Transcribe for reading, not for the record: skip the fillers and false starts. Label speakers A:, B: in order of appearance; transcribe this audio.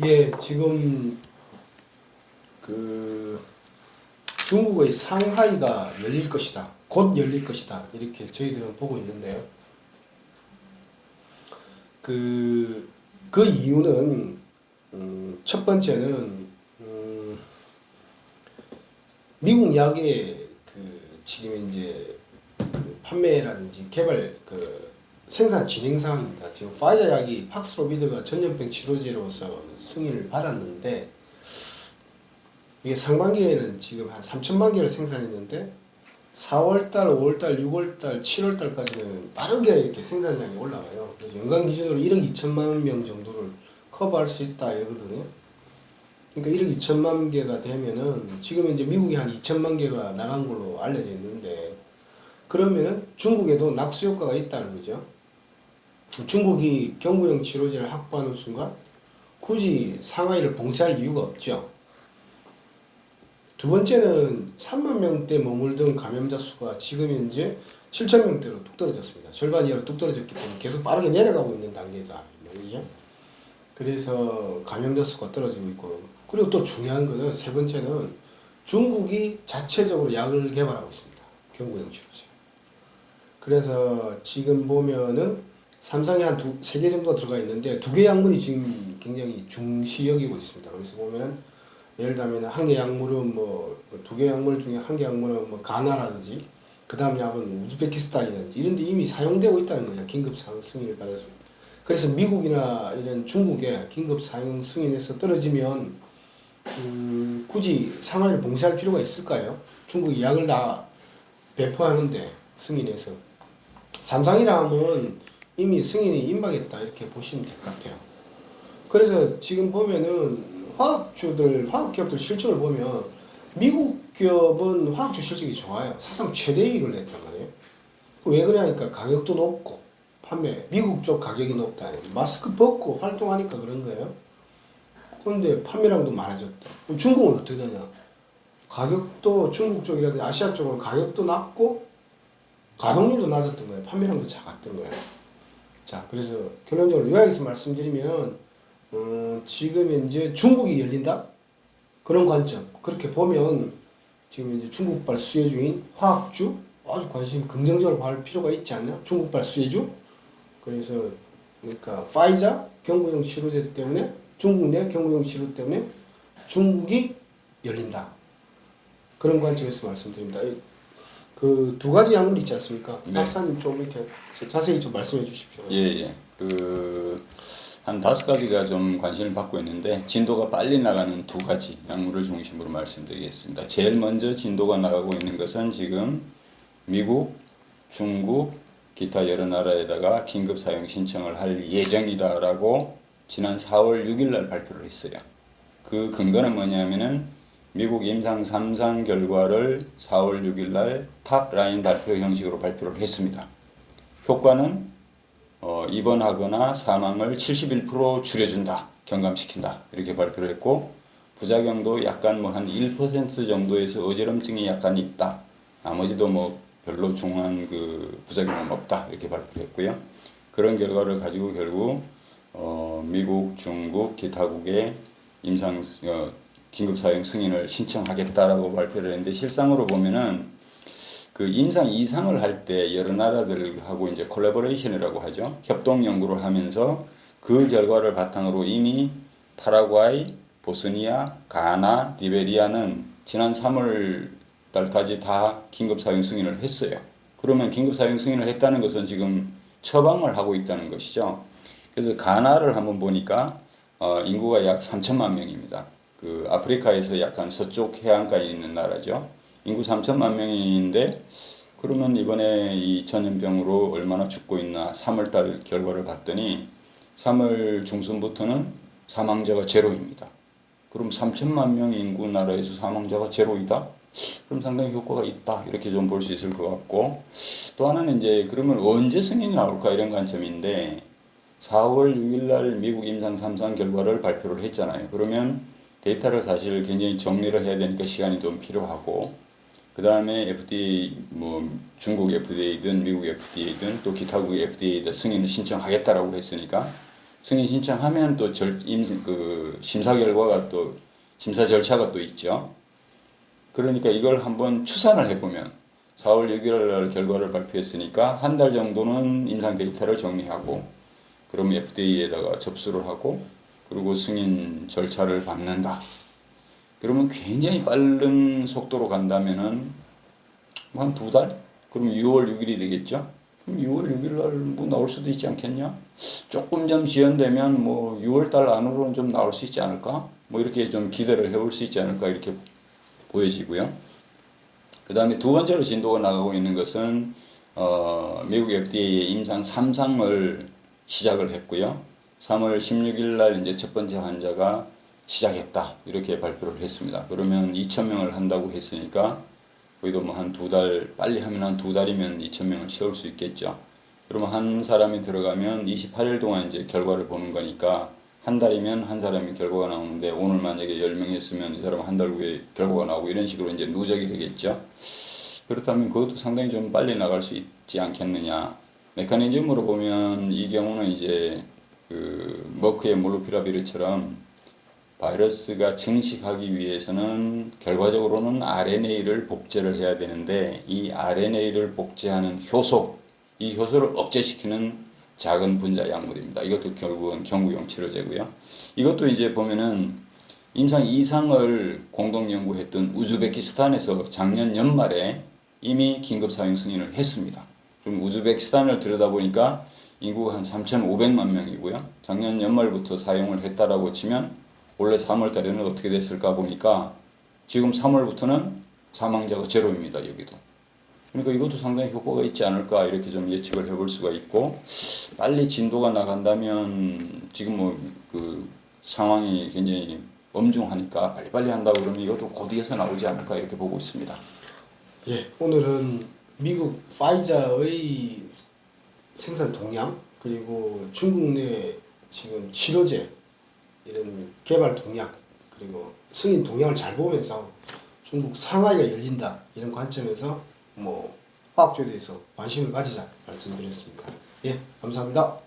A: 예, 지금 그 중국의 상하이가 열릴 것이다. 곧 열릴 것이다. 이렇게 저희들은 보고 있는데요. 그 이유는 첫 번째는 미국 약의 지금 이제 판매라든지 개발 생산 진행 상황입니다. 지금 파이자 약이 팍스로비드가 전염병 치료제로서 승인을 받았는데 이게 상반기에는 지금 한 3천만 개를 생산했는데 4월달, 5월달, 6월달, 7월달까지는 빠르게 이렇게 생산량이 올라가요. 그래서 연간 기준으로 1억 2천만 명 정도를 커버할 수 있다 이러거든요. 그러니까 1억 2천만 개가 되면은 지금 이제 미국이 한 2천만 개가 나간 걸로 알려져 있는데 그러면은 중국에도 낙수 효과가 있다는 거죠. 중국이 경구용 치료제를 확보하는 순간 굳이 상하이를 봉쇄할 이유가 없죠. 두 번째는 3만 명대 머물던 감염자 수가 지금 현재 7천 명대로 뚝 떨어졌습니다. 절반 이하로 뚝 떨어졌기 때문에 계속 빠르게 내려가고 있는 단계다. 말이죠. 그래서 감염자 수가 떨어지고 있고, 그리고 또 중요한 것은 세 번째는 중국이 자체적으로 약을 개발하고 있습니다. 경구용 치료제. 그래서 지금 보면은 삼성에 한 세 개 정도가 들어가 있는데 두 개 약물이 지금 굉장히 중시 여기고 있습니다. 그래서 보면 예를 들면 한 개 약물은 두 개 약물 중에 한 개 약물은 가나라든지 그 다음 약은 우즈베키스탄이라든지 이런 데 이미 사용되고 있다는 거예요. 긴급 사용 승인을 받아서. 그래서 미국이나 이런 중국에 긴급 사용 승인에서 떨어지면 굳이 상하이를 봉쇄할 필요가 있을까요? 중국이 약을 다 배포하는데 승인해서 삼성이라면 이미 승인이 임박했다 이렇게 보시면 될 것 같아요. 그래서 지금 보면은 화학기업들 실적을 보면 미국 기업은 화학주 실적이 좋아요. 사상 최대이익을 냈단 말이에요. 왜 그러냐니까 가격도 높고 판매 미국 쪽 가격이 높다. 마스크 벗고 활동하니까 그런 거예요. 그런데 판매량도 많아졌다. 중국은 어떻게 되냐? 가격도 중국 쪽이라든지 아시아 쪽은 가격도 낮고 가동률도 낮았던 거예요. 판매량도 작았던 거예요. 자, 그래서 결론적으로 요약해서 말씀드리면 지금 현재 중국이 열린다? 그런 관점. 그렇게 보면 지금 이제 중국발 수혜주인 화학주 아주 관심 긍정적으로 볼 필요가 있지 않냐? 중국발 수혜주. 그래서 그러니까 파이자 경구용 치료제 때문에 중국 내 경구용 치료 때문에 중국이 열린다. 그런 관점에서 말씀드립니다. 그 두 가지 약물 있지 않습니까?
B: 네.
A: 박사님 좀 이렇게 자세히 좀 말씀해 주십시오.
B: 예. 한 5가지가 좀 관심을 받고 있는데 진도가 빨리 나가는 2가지 약물을 중심으로 말씀드리겠습니다. 제일 먼저 진도가 나가고 있는 것은 지금 미국, 중국, 기타 여러 나라에다가 긴급 사용 신청을 할 예정이다라고 지난 4월 6일 날 발표를 했어요. 그 근거는 뭐냐면은 미국 임상 3상 결과를 4월 6일 날 탑라인 발표 형식으로 발표를 했습니다. 효과는 입원하거나 사망을 71% 줄여준다, 경감시킨다 이렇게 발표를 했고 부작용도 약간 한 1% 정도에서 어지럼증이 약간 있다. 나머지도 별로 중요한 부작용은 없다 이렇게 발표했고요. 그런 결과를 가지고 결국 미국, 중국, 기타국에 긴급 사용 승인을 신청하겠다라고 발표를 했는데 실상으로 보면은 그 임상 2상을 할 때 여러 나라들하고 이제 콜라보레이션이라고 하죠. 협동 연구를 하면서 그 결과를 바탕으로 이미 파라과이, 보스니아, 가나, 리베리아는 지난 3월 달까지 다 긴급 사용 승인을 했어요. 그러면 긴급 사용 승인을 했다는 것은 지금 처방을 하고 있다는 것이죠. 그래서 가나를 한번 보니까 인구가 약 3천만 명입니다. 그 아프리카에서 약간 서쪽 해안가에 있는 나라죠. 인구 3천만 명인데 그러면 이번에 이 전염병으로 얼마나 죽고 있나 3월달 결과를 봤더니 3월 중순부터는 사망자가 제로입니다. 그럼 3천만 명 인구 나라에서 사망자가 제로이다? 그럼 상당히 효과가 있다 이렇게 좀 볼 수 있을 것 같고 또 하나는 이제 그러면 언제 승인이 나올까 이런 관점인데 4월 6일 날 미국 임상 3상 결과를 발표를 했잖아요. 그러면 데이터를 사실 굉장히 정리를 해야 되니까 시간이 좀 필요하고 그 다음에 FDA 중국 FDA든 미국 FDA든 또 기타국 FDA든 승인을 신청하겠다라고 했으니까 승인 신청하면 또 심사 결과가 또 심사 절차가 또 있죠. 그러니까 이걸 한번 추산을 해보면 4월 6일 날 결과를 발표했으니까 한 달 정도는 임상 데이터를 정리하고 그럼 FDA에다가 접수를 하고 그리고 승인 절차를 밟는다. 그러면 굉장히 빠른 속도로 간다면은 한 2달? 그럼 6월 6일이 되겠죠? 그럼 6월 6일 날 뭐 나올 수도 있지 않겠냐? 조금 좀 지연되면 뭐 6월 달 안으로는 좀 나올 수 있지 않을까? 뭐 이렇게 좀 기대를 해볼 수 있지 않을까 이렇게 보여지고요. 그 다음에 두 번째로 진도가 나가고 있는 것은 미국 FDA의 임상 3상을 시작을 했고요. 3월 16일 날 이제 첫 번째 환자가 시작했다 이렇게 발표를 했습니다. 그러면 2,000명을 한다고 했으니까 거기도 뭐 한 2달 빨리 하면 한 2달이면 2,000명을 채울 수 있겠죠. 그러면 한 사람이 들어가면 28일 동안 이제 결과를 보는 거니까 한 달이면 한 사람이 결과가 나오는데 오늘 만약에 10명 했으면 이 사람 한 달 후에 결과가 나오고 이런 식으로 이제 누적이 되겠죠. 그렇다면 그것도 상당히 좀 빨리 나갈 수 있지 않겠느냐. 메커니즘으로 보면 이 경우는 이제 머크의 몰루피라비르처럼 바이러스가 증식하기 위해서는 결과적으로는 RNA를 복제를 해야 되는데 이 RNA를 복제하는 효소, 이 효소를 억제시키는 작은 분자 약물입니다. 이것도 결국은 경구용 치료제고요. 이것도 이제 보면은 임상 2상을 공동 연구했던 우즈베키스탄에서 작년 연말에 이미 긴급 사용 승인을 했습니다. 좀 우즈베키스탄을 들여다보니까 인구가 한 3,500만 명이고요. 작년 연말부터 사용을 했다라고 치면 원래 3월 달에는 어떻게 됐을까 보니까 지금 3월부터는 사망자가 제로입니다. 여기도. 그러니까 이것도 상당히 효과가 있지 않을까 이렇게 좀 예측을 해볼 수가 있고 빨리 진도가 나간다면 지금 뭐 상황이 굉장히 엄중하니까 빨리빨리 한다고 그러면 이것도 곧이어서 나오지 않을까 이렇게 보고 있습니다.
A: 예, 오늘은 미국 파이자의 생산 동향 그리고 중국 내 지금 치료제 이런 개발 동향 그리고 승인 동향을 잘 보면서 중국 상하이가 열린다 이런 관점에서 뭐 화학주에 대해서 관심을 가지자 말씀드렸습니다. 예, 감사합니다.